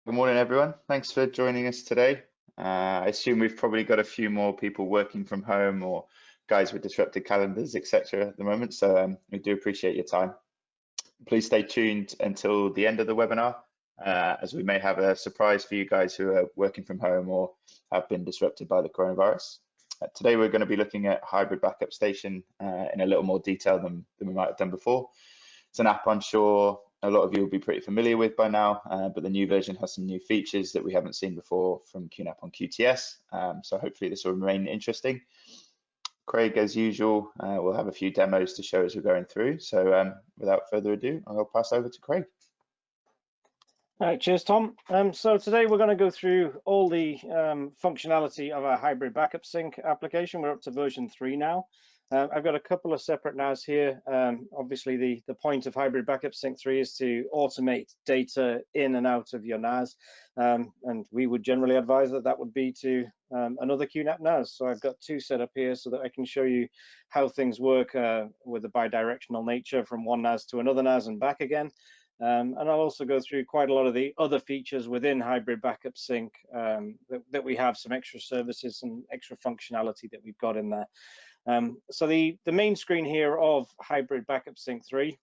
Good morning, everyone. Thanks for joining us today. I assume we've probably got a few more people working from home or guys with disrupted calendars, etc. at the moment, so we do appreciate your time. Please stay tuned until the end of the webinar, as we may have a surprise for you guys who are working from home or have been disrupted by the coronavirus. Today, we're going to be looking at Hybrid Backup Station in a little more detail than we might have done before. It's an app I'm sure a lot of you will be pretty familiar with by now, but the new version has some new features that we haven't seen before from QNAP on QTS, so hopefully this will remain interesting. Craig, as usual, will have a few demos to show as we're going through, so without further ado, I'll pass over to Craig. All right, cheers, Tom. So today we're going to go through all the functionality of our hybrid backup sync application. We're up to version 3 now. I've got a couple of separate NAS here. Obviously, the point of hybrid backup sync 3 is to automate data in and out of your NAS, and we would generally advise that would be to another QNAP NAS. So I've got 2 set up here so that I can show you how things work with a bidirectional nature from one NAS to another NAS and back again. And I'll also go through quite a lot of the other features within hybrid backup sync that we have, some extra services and extra functionality that we've got in there. So the main screen here of hybrid backup sync 3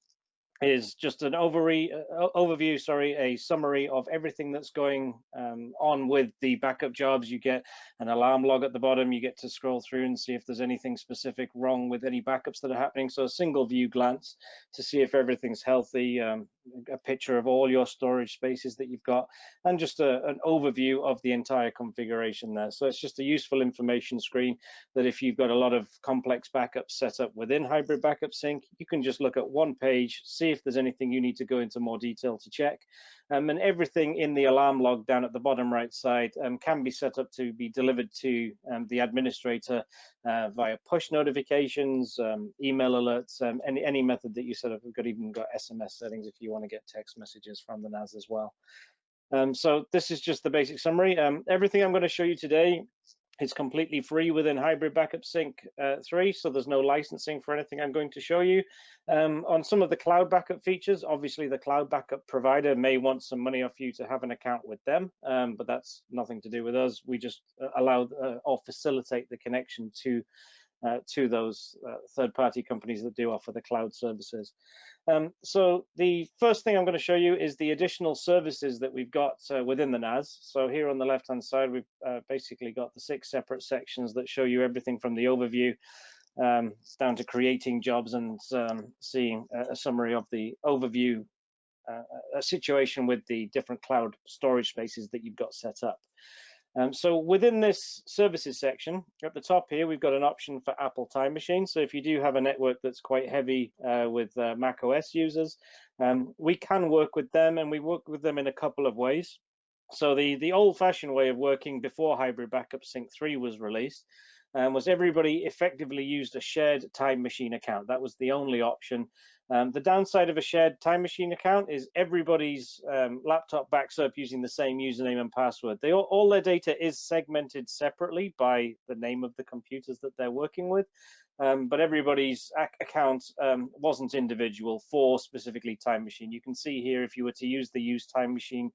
is just an overview, a summary of everything that's going on with the backup jobs. You get an alarm log at the bottom. You get to scroll through and see if there's anything specific wrong with any backups that are happening. So a single view glance to see if everything's healthy, a picture of all your storage spaces that you've got, and just an overview of the entire configuration there. So it's just a useful information screen that if you've got a lot of complex backups set up within hybrid backup sync, you can just look at one page, see if there's anything you need to go into more detail to check. And everything in the alarm log down at the bottom right side can be set up to be delivered to the administrator via push notifications, email alerts, any method that you set up. We've even got SMS settings if you want to get text messages from the NAS as well. So this is just the basic summary. Everything I'm going to show you today is completely free within hybrid backup sync 3, so there's no licensing for anything I'm going to show you. On some of the cloud backup features, obviously the cloud backup provider may want some money off you to have an account with them, but that's nothing to do with us. We just allow or facilitate the connection to those third-party companies that do offer the cloud services. So the first thing I'm going to show you is the additional services that we've got within the NAS. So here on the left-hand side, we've basically got the 6 separate sections that show you everything from the overview down to creating jobs and seeing a summary of the overview a situation with the different cloud storage spaces that you've got set up. So within this services section, at the top here, we've got an option for Apple Time Machine. So if you do have a network that's quite heavy with Mac OS users, we can work with them, and we work with them in a couple of ways. So the old-fashioned way of working before hybrid backup sync 3 was released was everybody effectively used a shared Time Machine account. That was the only option. The downside of a shared Time Machine account is everybody's laptop backs up using the same username and password. All their data is segmented separately by the name of the computers that they're working with, but everybody's account wasn't individual for specifically Time Machine. You can see here, if you were to use the Use Time Machine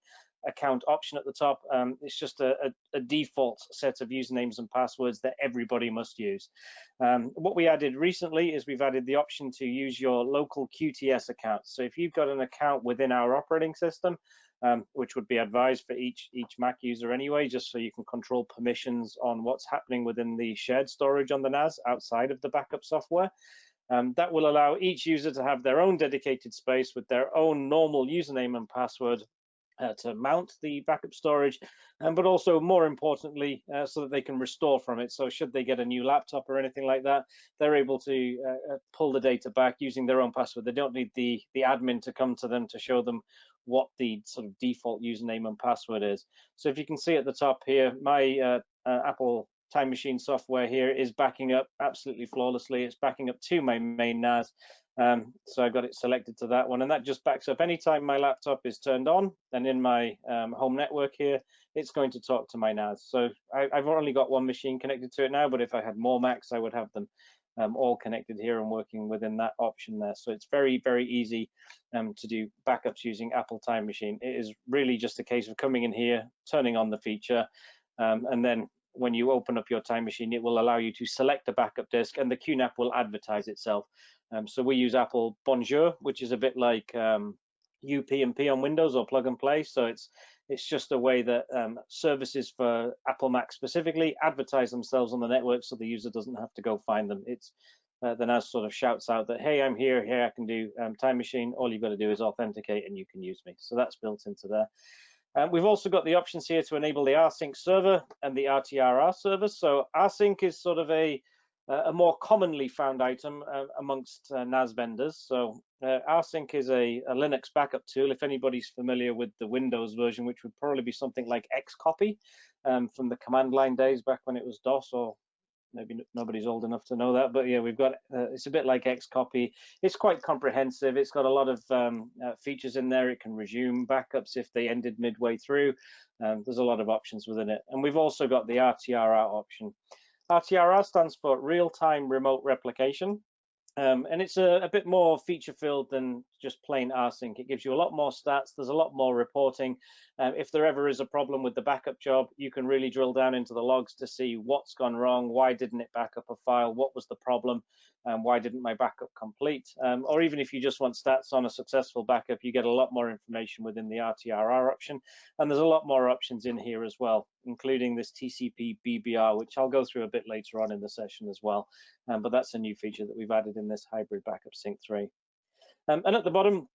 account option at the top, it's just a default set of usernames and passwords that everybody must use. What we added recently is we've added the option to use your local QTS account. So if you've got an account within our operating system, which would be advised for each Mac user anyway, just so you can control permissions on what's happening within the shared storage on the NAS outside of the backup software. That will allow each user to have their own dedicated space with their own normal username and password to mount the backup storage, but also more importantly, so that they can restore from it. So should they get a new laptop or anything like that, they're able to pull the data back using their own password. They don't need the admin to come to them to show them what the sort of default username and password is. So if you can see at the top here, my Apple Time Machine software here is backing up absolutely flawlessly. It's backing up to my main NAS. So I've got it selected to that one, and that just backs up anytime my laptop is turned on, and in my home network here, it's going to talk to my NAS. So I've only got one machine connected to it now, but if I had more Macs, I would have them all connected here and working within that option there. So it's very, very easy to do backups using Apple Time Machine. It is really just a case of coming in here, turning on the feature, and then when you open up your Time Machine, it will allow you to select a backup disk, and the QNAP will advertise itself. So we use Apple Bonjour, which is a bit like UP&P on Windows or plug and play. So it's just a way that services for Apple Mac specifically advertise themselves on the network, so the user doesn't have to go find them. It's the NAS sort of shouts out that, hey, I'm here, I can do Time Machine. All you've got to do is authenticate and you can use me. So that's built into there. We've also got the options here to enable the rsync server and the RTRR server. So rsync is sort of a more commonly found item amongst NAS vendors. So rsync is a Linux backup tool. If anybody's familiar with the Windows version, which would probably be something like Xcopy from the command line days back when it was DOS, or maybe nobody's old enough to know that, but yeah, we've got it's a bit like Xcopy. It's quite comprehensive. It's got a lot of features in there. It can resume backups if they ended midway through. There's a lot of options within it, and we've also got the RTRR option. RTRR stands for real-time remote replication. And it's a bit more feature filled than just plain rsync. It gives you a lot more stats. There's a lot more reporting. If there ever is a problem with the backup job, you can really drill down into the logs to see what's gone wrong, why didn't it back up a file, what was the problem, why didn't my backup complete? Or even if you just want stats on a successful backup, you get a lot more information within the RTRR option. And there's a lot more options in here as well, including this TCPBBR, which I'll go through a bit later on in the session as well. But that's a new feature that we've added in this hybrid backup sync 3. And at the bottom,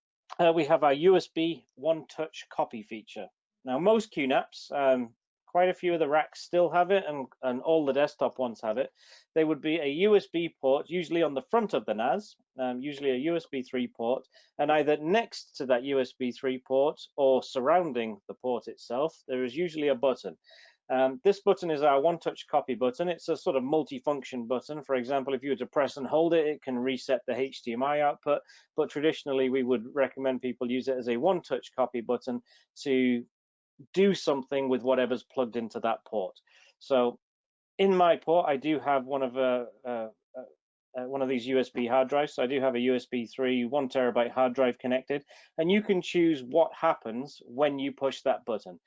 we have our USB OneTouch Copy feature. Now, most QNAPs, quite a few of the racks still have it, and all the desktop ones have it. They would be a USB port, usually on the front of the NAS, usually a USB 3 port, and either next to that USB 3 port or surrounding the port itself, there is usually a button. This button is our OneTouch Copy button. It's a sort of multi-function button. For example, if you were to press and hold it, it can reset the HDMI output, but traditionally we would recommend people use it as a OneTouch Copy button to do something with whatever's plugged into that port. So in my port, I do have one of these USB hard drives. So I do have a USB 3 1 terabyte hard drive connected, and you can choose what happens when you push that button.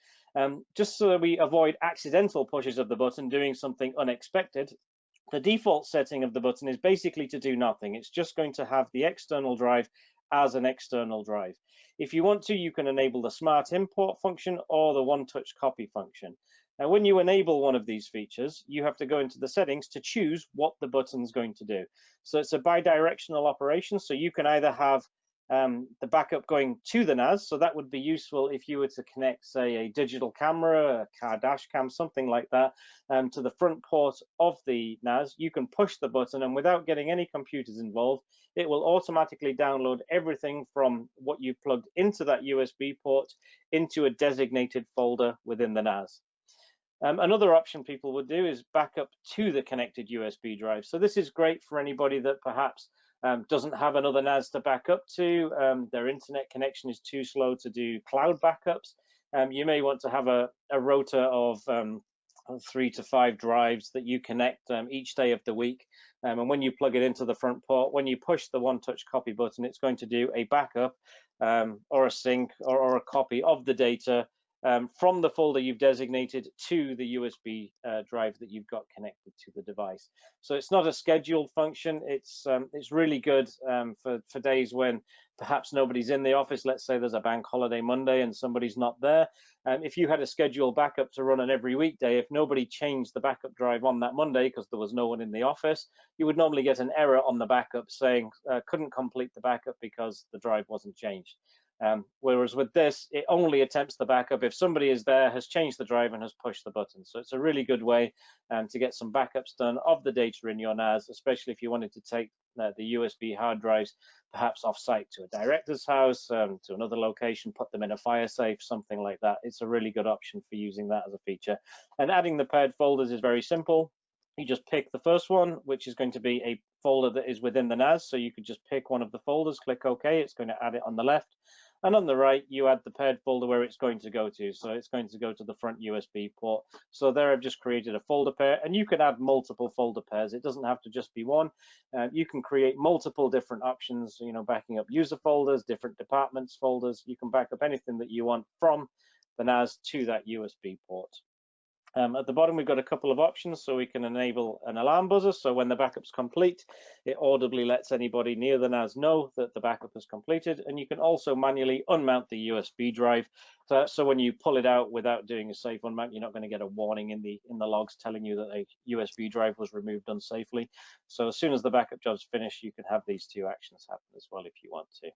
Just so that we avoid accidental pushes of the button doing something unexpected, the default setting of the button is basically to do nothing. It's just going to have the external drive as an external drive. If you want to, you can enable the smart import function or the OneTouch Copy function. Now, when you enable one of these features, you have to go into the settings to choose what the button's going to do. So it's a bi-directional operation. So you can either have the backup going to the NAS, so that would be useful if you were to connect, say, a digital camera, a car dash cam, something like that, to the front port of the NAS. You can push the button, and without getting any computers involved, it will automatically download everything from what you've plugged into that USB port into a designated folder within the NAS. Another option people would do is backup to the connected USB drive. So this is great for anybody that perhaps doesn't have another NAS to back up to. Their internet connection is too slow to do cloud backups. You may want to have a rota of 3 to 5 drives that you connect each day of the week. And when you plug it into the front port, when you push the OneTouch Copy button, it's going to do a backup or a sync or a copy of the data from the folder you've designated to the USB drive that you've got connected to the device. So it's not a scheduled function. It's really good for days when perhaps nobody's in the office. Let's say there's a bank holiday Monday and somebody's not there. If you had a scheduled backup to run on every weekday, if nobody changed the backup drive on that Monday because there was no one in the office, you would normally get an error on the backup saying couldn't complete the backup because the drive wasn't changed. Whereas with this, it only attempts the backup if somebody is there, has changed the drive, and has pushed the button. So it's a really good way to get some backups done of the data in your NAS, especially if you wanted to take the USB hard drives perhaps off-site to a director's house, to another location, put them in a fire safe, something like that. It's a really good option for using that as a feature. And adding the paired folders is very simple. You just pick the first one, which is going to be a folder that is within the NAS. So you could just pick one of the folders, click OK. It's going to add it on the left. And on the right, you add the paired folder where it's going to go to. So it's going to go to the front USB port. So there I've just created a folder pair, and you can add multiple folder pairs. It doesn't have to just be one. You can create multiple different options, backing up user folders, different departments folders. You can back up anything that you want from the NAS to that USB port. At the bottom, we've got a couple of options, so we can enable an alarm buzzer. So when the backup's complete, it audibly lets anybody near the NAS know that the backup is completed. And you can also manually unmount the USB drive. So when you pull it out without doing a safe unmount, you're not going to get a warning in the logs telling you that a USB drive was removed unsafely. So as soon as the backup job's finished, you can have these two actions happen as well if you want to.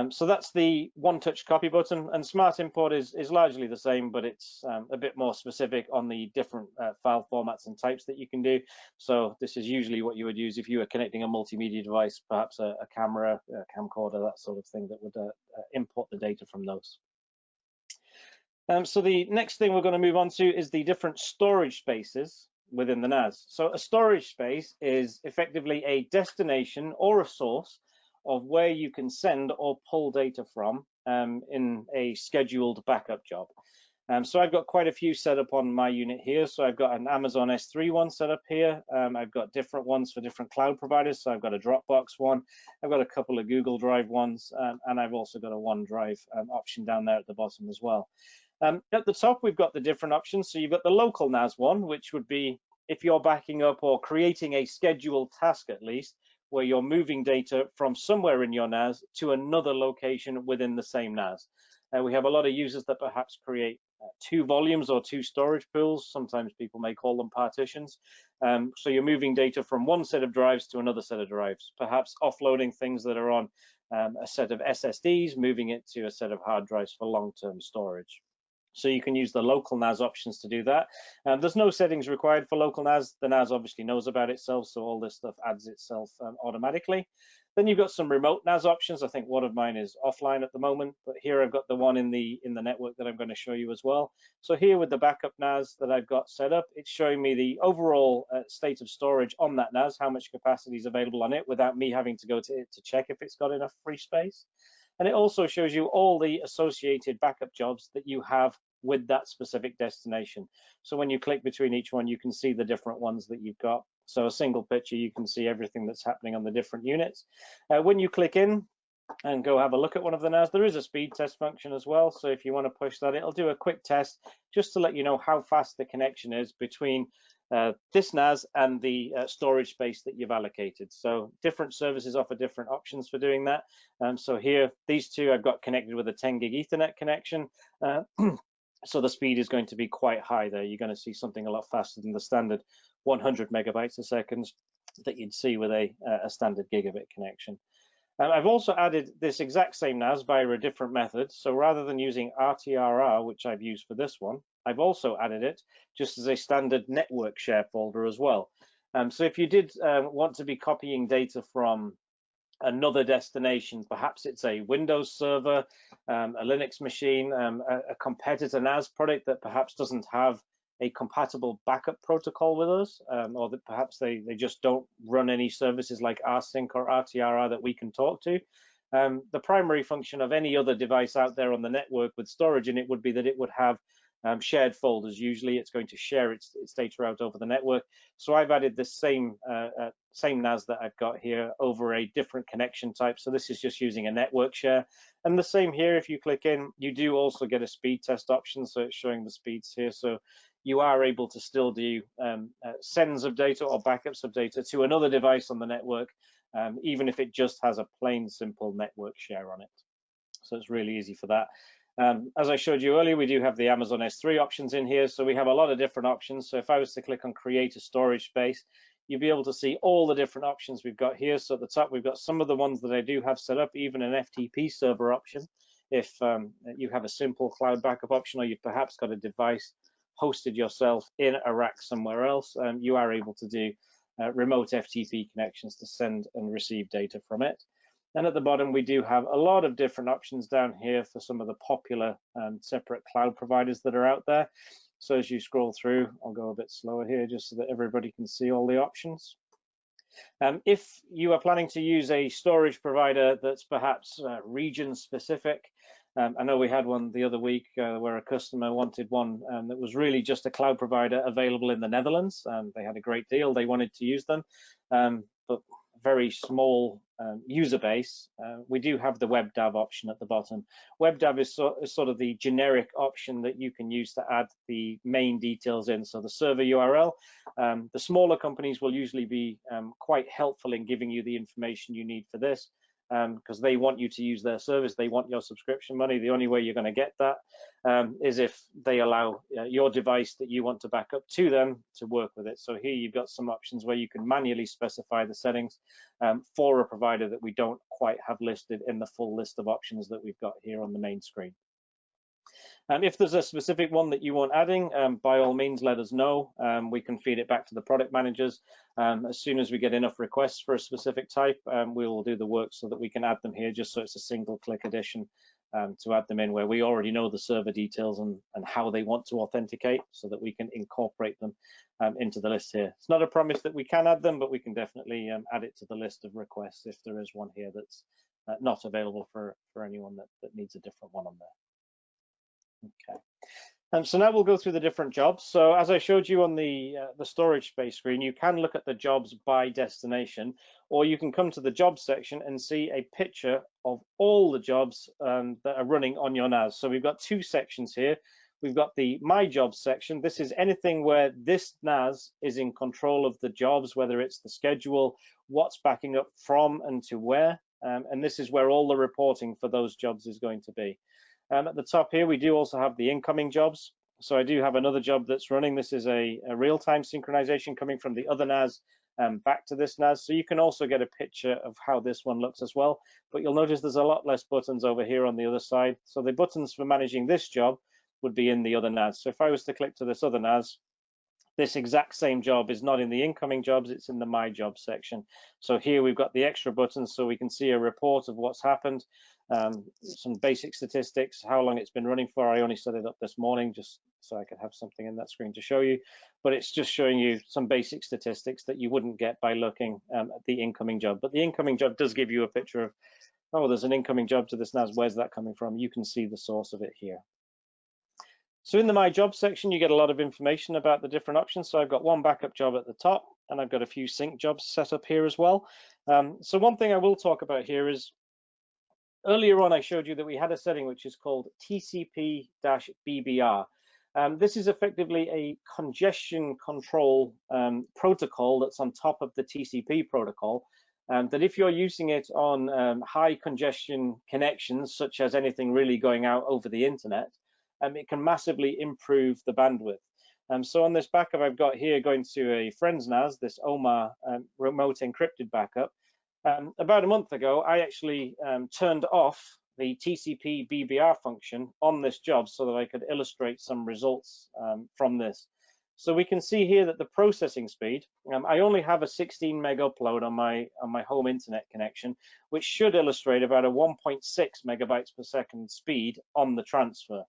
So that's the OneTouch Copy button, and Smart Import is largely the same, but it's a bit more specific on the different file formats and types that you can do. So this is usually what you would use if you were connecting a multimedia device, perhaps a camera, a camcorder, that sort of thing that would import the data from those. So the next thing we're going to move on to is the different storage spaces within the NAS. So a storage space is effectively a destination or a source of where you can send or pull data from in a scheduled backup job. So I've got quite a few set up on my unit here. So I've got an Amazon S3 one set up here. I've got different ones for different cloud providers. So I've got a Dropbox one. I've got a couple of Google Drive ones, and I've also got a OneDrive option down there at the bottom as well. At the top, we've got the different options. So you've got the local NAS one, which would be if you're backing up or creating a scheduled task at least, where you're moving data from somewhere in your NAS to another location within the same NAS. We have a lot of users that perhaps create two volumes or two storage pools. Sometimes people may call them partitions. So you're moving data from one set of drives to another set of drives, perhaps offloading things that are on a set of SSDs, moving it to a set of hard drives for long-term storage. So you can use the local NAS options to do that. There's no settings required for local NAS. The NAS obviously knows about itself, so all this stuff adds itself automatically. Then you've got some remote NAS options. I think one of mine is offline at the moment, but here I've got the one in the network that I'm going to show you as well. So here with the backup NAS that I've got set up, it's showing me the overall state of storage on that NAS, how much capacity is available on it without me having to go to it to check if it's got enough free space. And it also shows you all the associated backup jobs that you have with that specific destination. So when you click between each one, you can see the different ones that you've got. So a single picture, you can see everything that's happening on the different units. When you click in and go have a look at one of the NAS, there is a speed test function as well. So if you want to push that, it'll do a quick test just to let you know how fast the connection is between this NAS and the storage space that you've allocated. So different services offer different options for doing that. So here, these two I've got connected with a 10 gig Ethernet connection. So the speed is going to be quite high there. You're going to see something a lot faster than the standard 100 megabytes a second that you'd see with a standard gigabit connection. I've also added this exact same NAS via a different method. So rather than using RTRR, which I've used for this one, I've also added it just as a standard network share folder as well. So if you did want to be copying data from another destination, perhaps it's a Windows server, a Linux machine, a competitor NAS product that perhaps doesn't have a compatible backup protocol with us, or that perhaps they just don't run any services like rsync or RTRR that we can talk to. The primary function of any other device out there on the network with storage in it would be that it would have shared folders. Usually it's going to share its data out over the network. So I've added this same NAS that I've got here over a different connection type. So this is just using a network share. And the same here, if you click in, you do also get a speed test option. So it's showing the speeds here. So you are able to still do sends of data or backups of data to another device on the network, even if it just has a plain simple network share on it. So it's really easy for that. As I showed you earlier, we do have the Amazon S3 options in here. So we have a lot of different options. So if I was to click on create a storage space, you'll be able to see all the different options we've got here. So at the top, we've got some of the ones that I do have set up, even an FTP server option. If you have a simple cloud backup option, or you've perhaps got a device hosted yourself in a rack somewhere else, you are able to do remote FTP connections to send and receive data from it. And at the bottom, we do have a lot of different options down here for some of the popular separate cloud providers that are out there. So as you scroll through, I'll go a bit slower here just so that everybody can see all the options. If you are planning to use a storage provider that's perhaps region specific, I know we had one the other week where a customer wanted one that was really just a cloud provider available in the Netherlands. They had a great deal, they wanted to use them, but very small user base. We do have the WebDAV option at the bottom. WebDAV is sort of the generic option that you can use to add the main details in, so the server URL. The smaller companies will usually be quite helpful in giving you the information you need for this, because they want you to use their service, they want your subscription money. The only way you're going to get that is if they allow your device that you want to back up to them to work with it. So here you've got some options where you can manually specify the settings for a provider that we don't quite have listed in the full list of options that we've got here on the main screen. If there's a specific one that you want adding, by all means, let us know. We can feed it back to the product managers. As soon as we get enough requests for a specific type, we will do the work so that we can add them here, just so it's a single click addition to add them in, where we already know the server details and how they want to authenticate, so that we can incorporate them into the list here. It's not a promise that we can add them, but we can definitely add it to the list of requests if there is one here that's not available for anyone that needs a different one on there. Okay, so now we'll go through the different jobs. So as I showed you on the storage space screen, you can look at the jobs by destination, or you can come to the jobs section and see a picture of all the jobs that are running on your NAS. So we've got two sections here. We've got the My Jobs section. This is anything where this NAS is in control of the jobs, whether it's the schedule, what's backing up from and to where, and this is where all the reporting for those jobs is going to be. At the top here, we do also have the incoming jobs. So I do have another job that's running. This is a real-time synchronization coming from the other NAS back to this NAS. So you can also get a picture of how this one looks as well. But you'll notice there's a lot less buttons over here on the other side. So the buttons for managing this job would be in the other NAS. So if I was to click to this other NAS, this exact same job is not in the incoming jobs, it's in the My Job section. So here we've got the extra buttons so we can see a report of what's happened, some basic statistics, how long it's been running for. I only set it up this morning just so I could have something in that screen to show you, but it's just showing you some basic statistics that you wouldn't get by looking at the incoming job. But the incoming job does give you a picture of, oh, there's an incoming job to this NAS, where's that coming from? You can see the source of it here. So in the My Job section, you get a lot of information about the different options. So I've got one backup job at the top, and I've got a few sync jobs set up here as well. So one thing I will talk about here is, earlier on I showed you that we had a setting which is called TCPBBR. This is effectively a congestion control protocol that's on top of the TCP protocol. That if you're using it on high congestion connections, such as anything really going out over the internet, it can massively improve the bandwidth. So on this backup I've got here, going to a friend's NAS, this OMA remote encrypted backup, about a month ago, I actually turned off the TCPBBR function on this job so that I could illustrate some results from this. So we can see here that the processing speed, I only have a 16 meg upload on my home internet connection, which should illustrate about a 1.6 megabytes per second speed on the transfer.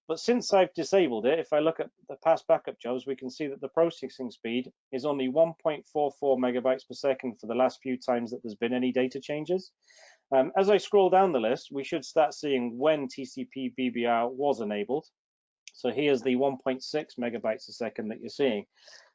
But since I've disabled it, if I look at the past backup jobs, we can see that the processing speed is only 1.44 megabytes per second for the last few times that there's been any data changes. As I scroll down the list, we should start seeing when TCPBBR was enabled. So here's the 1.6 megabytes a second that you're seeing.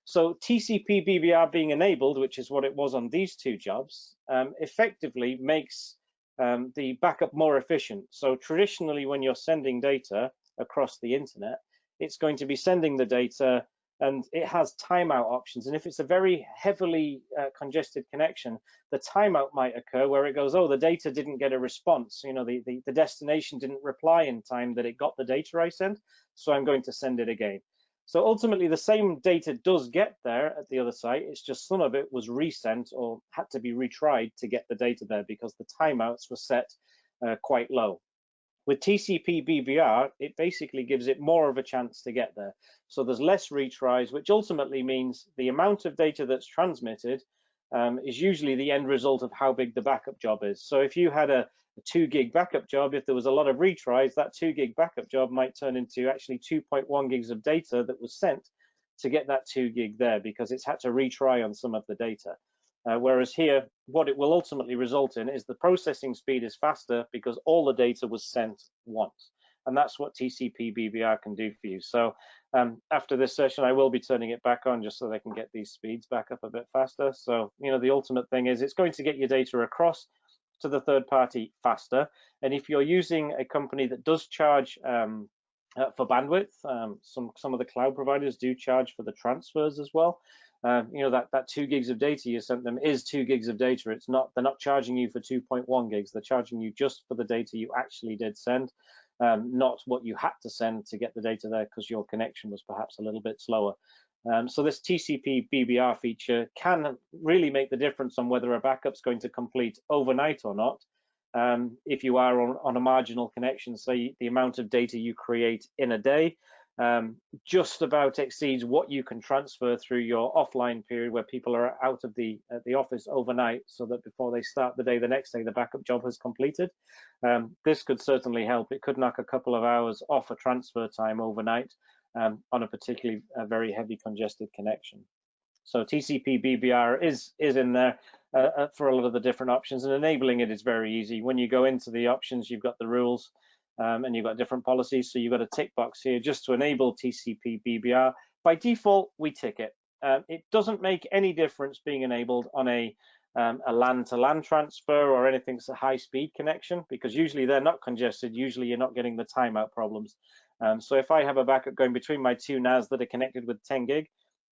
So TCPBBR being enabled, which is what it was on these two jobs, effectively makes the backup more efficient. So traditionally, when you're sending data across the internet, it's going to be sending the data and it has timeout options. And if it's a very heavily congested connection, the timeout might occur where it goes, oh, the data didn't get a response. You know, the destination didn't reply in time that it got the data I sent, so I'm going to send it again. So ultimately, the same data does get there at the other site. It's just some of it was resent or had to be retried to get the data there because the timeouts were set quite low. With TCPBBR, it basically gives it more of a chance to get there. So there's less retries, which ultimately means the amount of data that's transmitted is usually the end result of how big the backup job is. So if you had a 2 gig backup job, if there was a lot of retries, that 2 gig backup job might turn into actually 2.1 gigs of data that was sent to get that 2 gig there because it's had to retry on some of the data. Whereas here, what it will ultimately result in is the processing speed is faster because all the data was sent once. And that's what TCPBBR can do for you. So after this session, I will be turning it back on just so they can get these speeds back up a bit faster. So, you know, the ultimate thing is it's going to get your data across to the third party faster. And if you're using a company that does charge for bandwidth, some of the cloud providers do charge for the transfers as well. You know, that 2 gigs of data you sent them is 2 gigs of data. It's not, they're not charging you for 2.1 gigs. They're charging you just for the data you actually did send, not what you had to send to get the data there because your connection was perhaps a little bit slower. So this TCPBBR feature can really make the difference on whether a backup's going to complete overnight or not. If you are on a marginal connection, say the amount of data you create in a day just about exceeds what you can transfer through your offline period where people are out of the office overnight, so that before they start the day the next day, the backup job has completed. This could certainly help. It could knock a couple of hours off a transfer time overnight on a particularly very heavy congested connection. So TCPBBR is in there for a lot of the different options, and enabling it is very easy. When you go into the options, you've got the rules and you've got different policies. So you've got a tick box here just to enable TCPBBR. By default, we tick it. It doesn't make any difference being enabled on a LAN to LAN transfer or anything that's a high-speed connection, because usually they're not congested. Usually you're not getting the timeout problems. So if I have a backup going between my two NAS that are connected with 10 gig,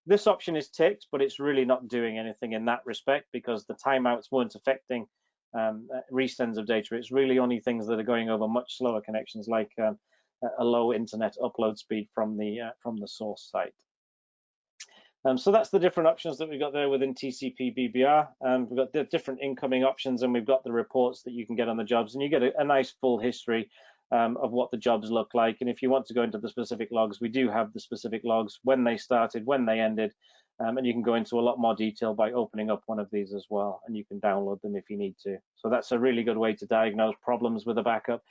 this option is ticked, but it's really not doing anything in that respect because the timeouts weren't affecting resends of data. It's really only things that are going over much slower connections, like a low internet upload speed from the source site. So that's the different options that we've got there within TCPBBR. We've got the different incoming options, and we've got the reports that you can get on the jobs, and you get a nice full history of what the jobs look like. And if you want to go into the specific logs, we do have the specific logs, when they started, when they ended, and you can go into a lot more detail by opening up one of these as well, and you can download them if you need to. So that's a really good way to diagnose problems with a backup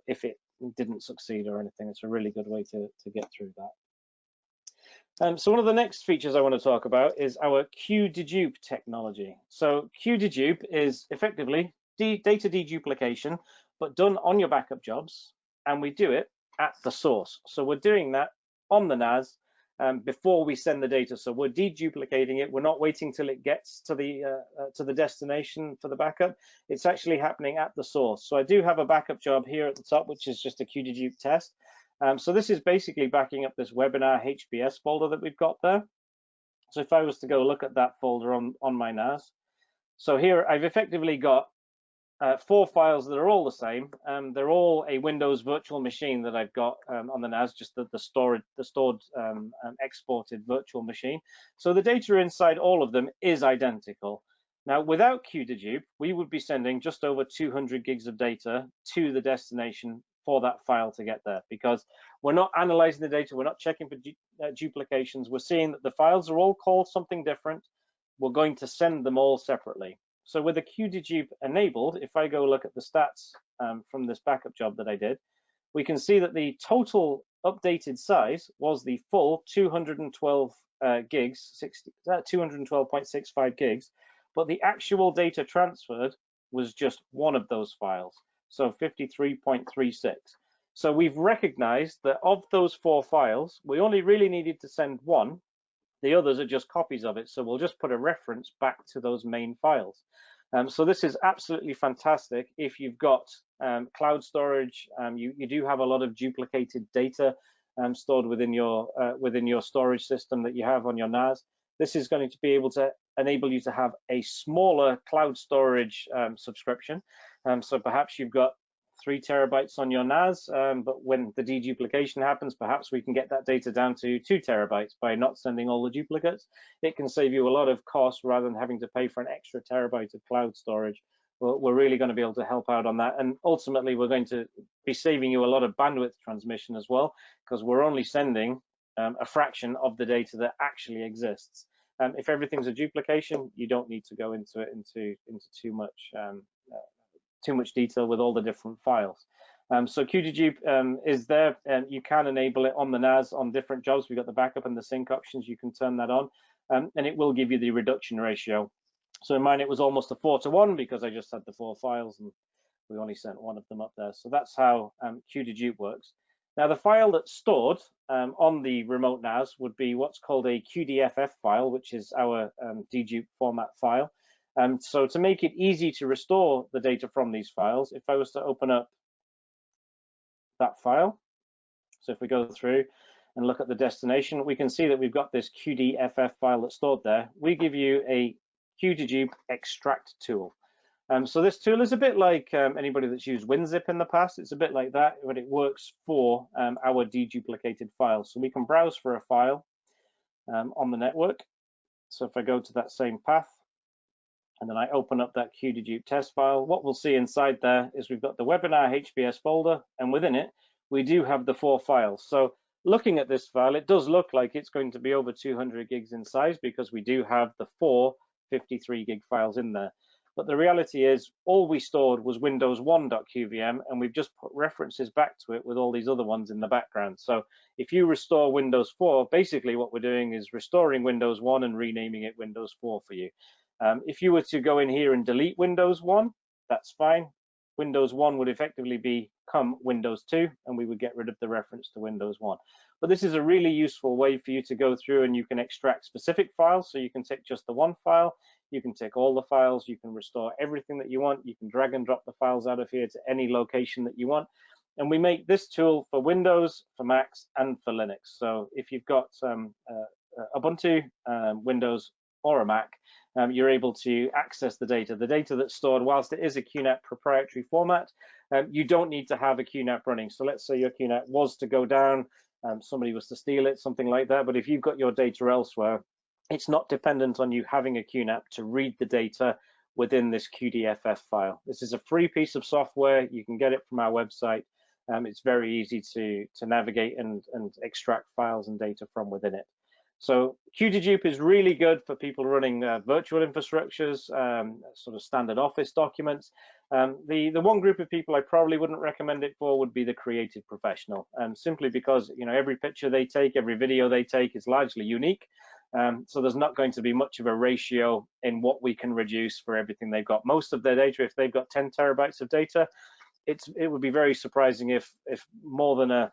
if it didn't succeed or anything. It's a really good way to get through that. So one of the next features I want to talk about is our QuDedup technology. So QuDedup is effectively data deduplication, but done on your backup jobs, and we do it at the source. So we're doing that on the NAS before we send the data. So we're deduplicating it. We're not waiting till it gets to the destination for the backup. It's actually happening at the source. So I do have a backup job here at the top, which is just a QuDedup test. So this is basically backing up this webinar HBS folder that we've got there. So if I was to go look at that folder on my NAS, so here I've effectively got 4 files that are all the same. They're all a Windows virtual machine that I've got on the NAS, just the stored exported virtual machine. So the data inside all of them is identical. Now, without QuDedup, we would be sending just over 200 gigs of data to the destination for that file to get there, because we're not analyzing the data, we're not checking for duplications, we're seeing that the files are all called something different. We're going to send them all separately. So with the QuDedup enabled, if I go look at the stats from this backup job that I did, we can see that the total updated size was the full 212 gigs, 212.65 gigs, but the actual data transferred was just one of those files, so 53.36. So we've recognized that of those 4 files, we only really needed to send one. The others are just copies of it, so we'll just put a reference back to those main files. So this is absolutely fantastic if you've got cloud storage. You do have a lot of duplicated data stored within your storage system that you have on your NAS. This is going to be able to enable you to have a smaller cloud storage subscription. So perhaps you've got 3 terabytes on your NAS, but when the deduplication happens, perhaps we can get that data down to 2 terabytes by not sending all the duplicates. It can save you a lot of cost rather than having to pay for an extra terabyte of cloud storage. We're really going to be able to help out on that, and ultimately we're going to be saving you a lot of bandwidth transmission as well, because we're only sending a fraction of the data that actually exists. If everything's a duplication, you don't need to go into too much detail with all the different files. So QuDedup is there, and you can enable it on the NAS on different jobs. We've got the backup and the sync options. You can turn that on, and it will give you the reduction ratio So in mine, it was almost a 4-to-1 because I just had the 4 files and we only sent one of them up there. So that's how QDedup works. Now, the file that's stored on the remote NAS would be what's called a QDFF file, which is our dedup format file. So to make it easy to restore the data from these files, if I was to open up that file, so if we go through and look at the destination, we can see that we've got this QDFF file that's stored there. We give you a QDedup extract tool. So this tool is a bit like anybody that's used WinZip in the past. It's a bit like that, but it works for our deduplicated files. So we can browse for a file on the network. So if I go to that same path, and then I open up that QDedup test file, what we'll see inside there is we've got the webinar HBS folder, and within it, we do have the 4 files. So looking at this file, it does look like it's going to be over 200 gigs in size because we do have the 4 53 gig files in there. But the reality is all we stored was Windows 1.qvm, and we've just put references back to it with all these other ones in the background. So if you restore Windows 4, basically what we're doing is restoring Windows 1 and renaming it Windows 4 for you. If you were to go in here and delete Windows 1, that's fine. Windows 1 would effectively become Windows 2, and we would get rid of the reference to Windows 1. But this is a really useful way for you to go through, and you can extract specific files. So you can take just the one file, you can take all the files, you can restore everything that you want, you can drag and drop the files out of here to any location that you want. And we make this tool for Windows, for Macs, and for Linux. So if you've got Ubuntu, Windows, or a Mac, you're able to access the data. The data that's stored, whilst it is a QNAP proprietary format, you don't need to have a QNAP running. So let's say your QNAP was to go down, somebody was to steal it, something like that. But if you've got your data elsewhere, it's not dependent on you having a QNAP to read the data within this QDFF file. This is a free piece of software. You can get it from our website. It's very easy to navigate and extract files and data from within it. So QDedup is really good for people running virtual infrastructures, sort of standard Office documents. The one group of people I probably wouldn't recommend it for would be the creative professional, simply because every picture they take, every video they take is largely unique. So there's not going to be much of a ratio in what we can reduce for everything they've got. Most of their data, if they've got 10 terabytes of data, it would be very surprising if more than a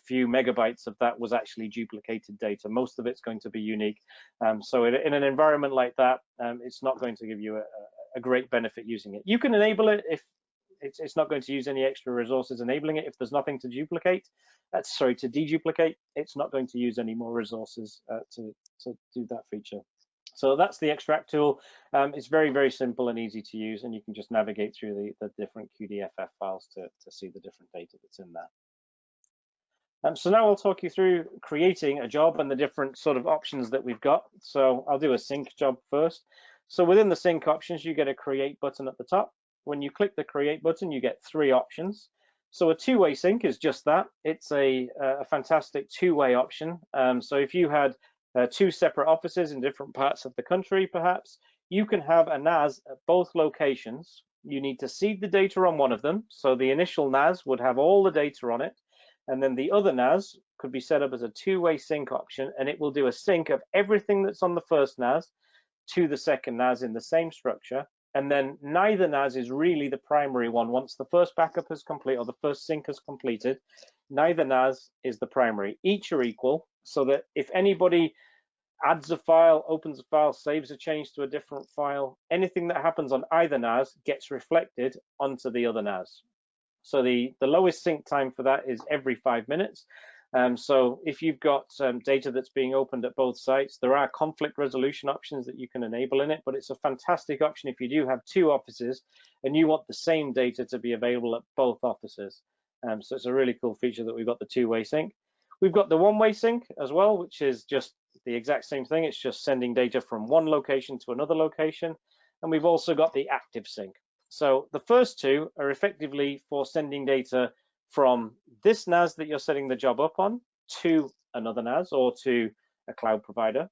few megabytes of that was actually duplicated data. Most of it's going to be unique. So in an environment like that, it's not going to give you a great benefit using it. You can enable it if it's not going to use any extra resources enabling it. If there's nothing to duplicate, to deduplicate, it's not going to use any more resources to do that feature. So that's the extract tool. It's very, very simple and easy to use, and you can just navigate through the different QDFF files to see the different data that's in there. So now I'll talk you through creating a job and the different sort of options that we've got. So I'll do a sync job first. So within the sync options, you get a create button at the top. When you click the create button, you get 3 options. So a two-way sync is just that. It's a fantastic two-way option. So if you had 2 separate offices in different parts of the country, perhaps, you can have a NAS at both locations. You need to seed the data on one of them. So the initial NAS would have all the data on it. And then the other NAS could be set up as a two-way sync option, and it will do a sync of everything that's on the first NAS to the second NAS in the same structure. And then neither NAS is really the primary one. Once the first backup is complete or the first sync is completed, neither NAS is the primary. Each are equal, so that if anybody adds a file, opens a file, saves a change to a different file, anything that happens on either NAS gets reflected onto the other NAS. So the lowest sync time for that is every 5 minutes. So if you've got data that's being opened at both sites, there are conflict resolution options that you can enable in it, but it's a fantastic option if you do have 2 offices and you want the same data to be available at both offices. So it's a really cool feature that we've got the two-way sync. We've got the one-way sync as well, which is just the exact same thing. It's just sending data from one location to another location. And we've also got the active sync. So the first 2 are effectively for sending data from this NAS that you're setting the job up on to another NAS or to a cloud provider.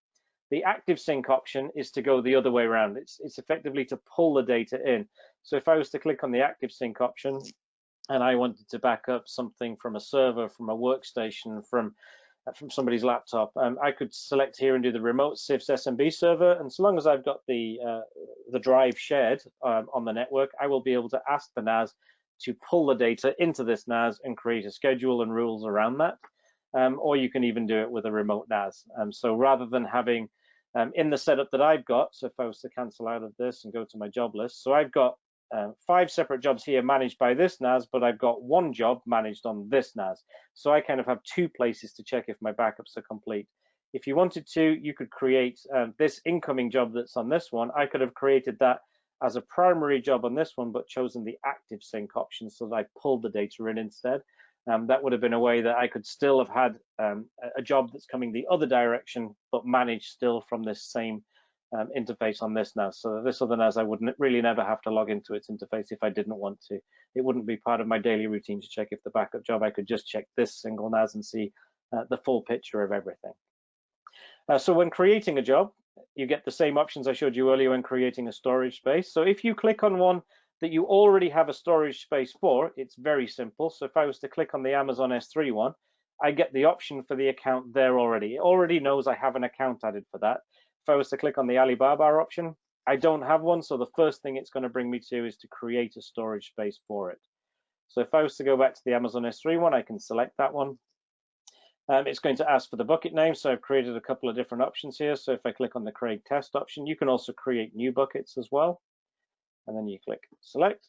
The active sync option is to go the other way around. It's effectively to pull the data in. So if I was to click on the active sync option and I wanted to back up something from a server, from a workstation, from from somebody's laptop. I could select here and do the remote CIFS SMB server, and so long as I've got the drive shared on the network, I will be able to ask the NAS to pull the data into this NAS and create a schedule and rules around that. Or you can even do it with a remote NAS. So rather than having in the setup that I've got, so if I was to cancel out of this and go to my job list, so I've got 5 separate jobs here managed by this NAS, but I've got 1 job managed on this NAS. So I kind of have 2 places to check if my backups are complete. If you wanted to, you could create this incoming job that's on this one. I could have created that as a primary job on this one, but chosen the active sync option so that I pulled the data in instead. That would have been a way that I could still have had a job that's coming the other direction, but managed still from this same interface on this NAS. So this other NAS, I wouldn't really never have to log into its interface if I didn't want to. It wouldn't be part of my daily routine to check if the backup job. I could just check this single NAS and see the full picture of everything. So when creating a job, you get the same options I showed you earlier when creating a storage space. So if you click on one that you already have a storage space for, it's very simple. So if I was to click on the Amazon S3 one, I get the option for the account there already. It already knows I have an account added for that. If I was to click on the Alibaba option, I don't have one, so the first thing it's going to bring me to is to create a storage space for it. So if I was to go back to the Amazon S3 one, I can select that one. It's going to ask for the bucket name, so I've created a couple of different options here. So if I click on the Craig test option, you can also create new buckets as well. And then you click select.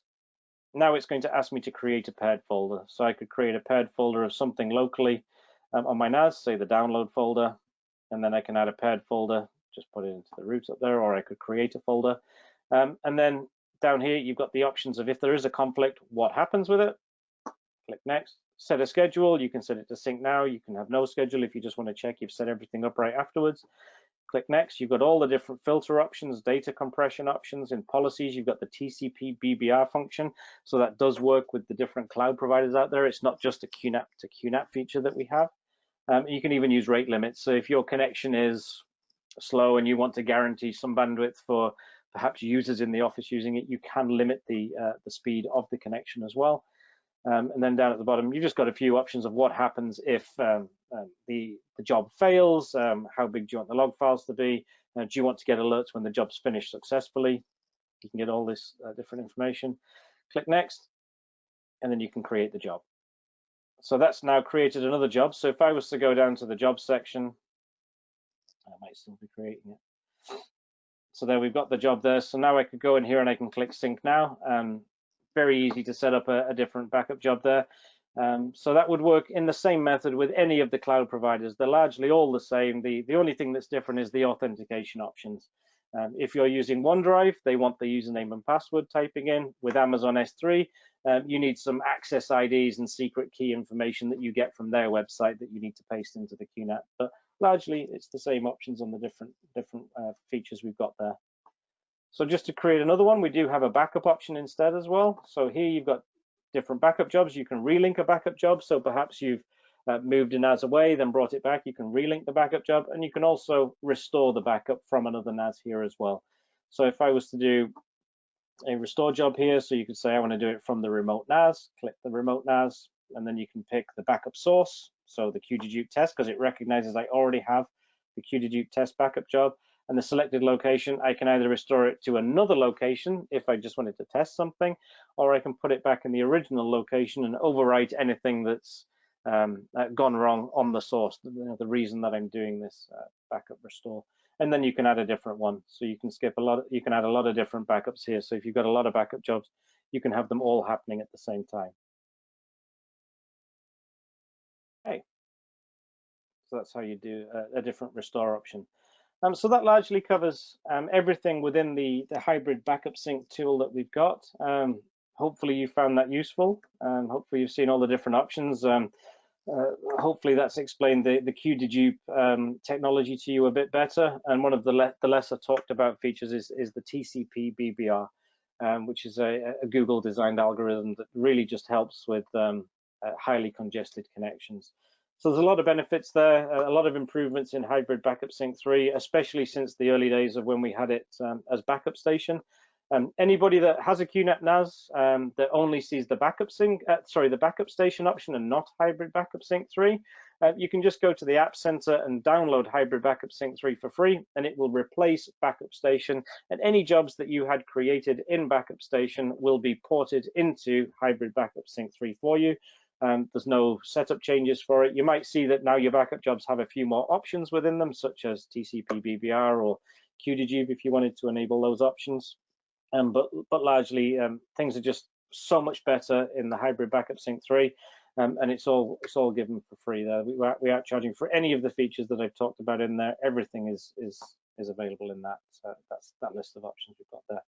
Now it's going to ask me to create a paired folder. So I could create a paired folder of something locally on my NAS, say the download folder, and then I can add a paired folder, just put it into the root up there, or I could create a folder. And then down here, you've got the options of if there is a conflict, what happens with it. Click next. Set a schedule. You can set it to sync now. You can have no schedule if you just want to check you've set everything up right afterwards. Click next. You've got all the different filter options, data compression options. In policies, you've got the TCPBBR function. So that does work with the different cloud providers out there. It's not just a QNAP to QNAP feature that we have. You can even use rate limits. So if your connection is slow and you want to guarantee some bandwidth for perhaps users in the office using it, you can limit the speed of the connection as well. And then down at the bottom, you've just got a few options of what happens if the job fails, how big do you want the log files to be, do you want to get alerts when the job's finished successfully. You can get all this different information. Click next, and then you can create the job. So that's now created another job. So if I was to go down to the job section, I might still be creating it. So there we've got the job there. So now I could go in here and I can click sync now. Very easy to set up a different backup job there. So that would work in the same method with any of the cloud providers. They're largely all the same. The only thing that's different is the authentication options. If you're using OneDrive, they want the username and password typing in. With Amazon S3, you need some access IDs and secret key information that you get from their website that you need to paste into the QNAP. But largely, it's the same options on the different features we've got there. So just to create another one, we do have a backup option instead as well. So here you've got different backup jobs. You can relink a backup job. So perhaps you've moved a NAS away, then brought it back. You can relink the backup job, and you can also restore the backup from another NAS here as well. So if I was to do a restore job here, so you could say I want to do it from the remote NAS, click the remote NAS, and then you can pick the backup source. So the QuDedup test, because it recognizes I already have the QuDedup test backup job. And the selected location, I can either restore it to another location if I just wanted to test something, or I can put it back in the original location and overwrite anything that's gone wrong on the source, the reason that I'm doing this backup restore. And then you can add a different one. So you can skip a lot, you can add a lot of different backups here. So if you've got a lot of backup jobs, you can have them all happening at the same time. Okay. So that's how you do a different restore option. So that largely covers everything within the hybrid backup sync tool that we've got. Hopefully you found that useful. Hopefully you've seen all the different options. Hopefully that's explained the QuDedup technology to you a bit better. And one of the lesser talked about features is the TCPBBR, which is a Google designed algorithm that really just helps with highly congested connections. So there's a lot of benefits there, a lot of improvements in hybrid backup sync 3, especially since the early days of when we had it as backup station. Anybody that has a QNAP NAS that only sees the backup the backup station option and not Hybrid Backup Sync 3, you can just go to the App Center and download Hybrid Backup Sync 3 for free, and it will replace Backup Station, and any jobs that you had created in Backup Station will be ported into Hybrid Backup Sync 3 for you. There's no setup changes for it. You might see that now your backup jobs have a few more options within them, such as TCPBBR or QuDedup if you wanted to enable those options. But largely things are just so much better in the Hybrid Backup Sync 3. And it's all given for free there. We aren't charging for any of the features that I've talked about in there. Everything is available in that. That's that list of options we've got there.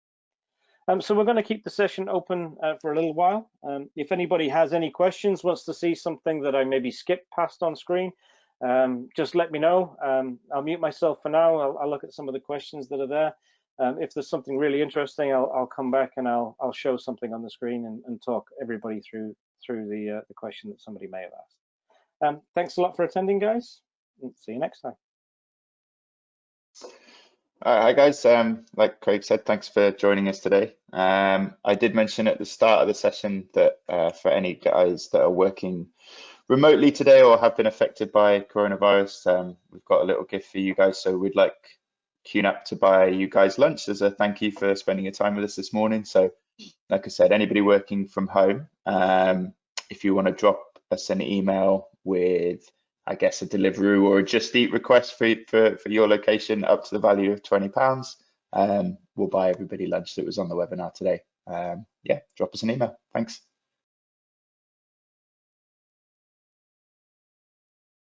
So we're going to keep the session open for a little while. If anybody has any questions, wants to see something that I maybe skipped past on screen, just let me know. I'll mute myself for now. I'll look at some of the questions that are there. If there's something really interesting, I'll come back and I'll show something on the screen and talk everybody through the question that somebody may have asked. Thanks a lot for attending, guys. See you next time. Hi guys, like Craig said, thanks for joining us today. I did mention at the start of the session that for any guys that are working remotely today or have been affected by coronavirus, we've got a little gift for you guys. So we'd like QNAP to buy you guys lunch as a thank you for spending your time with us this morning. So like I said, anybody working from home, if you want to drop us an email with, I guess, a Deliveroo or a Just Eat request for your location up to the value of £20, we'll buy everybody lunch that was on the webinar today. Yeah, drop us an email. Thanks.